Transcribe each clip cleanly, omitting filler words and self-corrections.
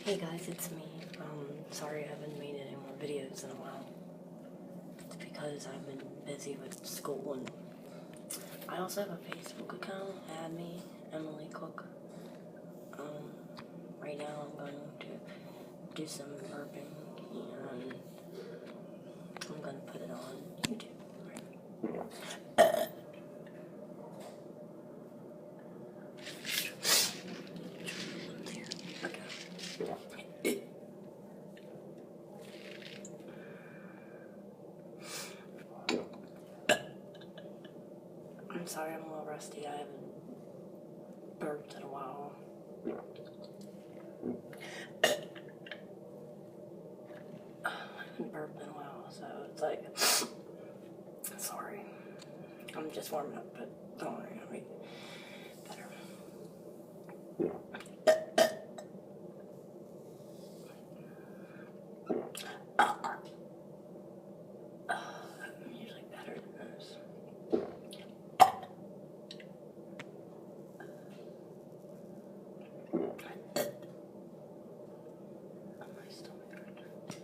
Hey guys, it's me. Sorry I haven't made any more videos in a while. It's because I've been busy with school, and I also have a Facebook account. Add me, Emily Cook. Right now I'm going to do some burping, and I'm going to put it on YouTube. I'm sorry I'm a little rusty. I haven't burped in a while. I haven't burped in a while, so it's like, sorry. I'm just warming up, but don't worry, I'll be better. I'm usually better than this. My stomach hurts.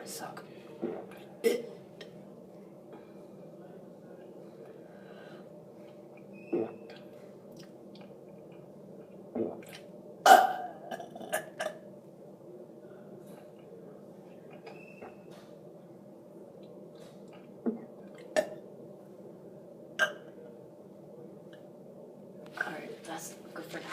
I suck. Alright, that's good for now.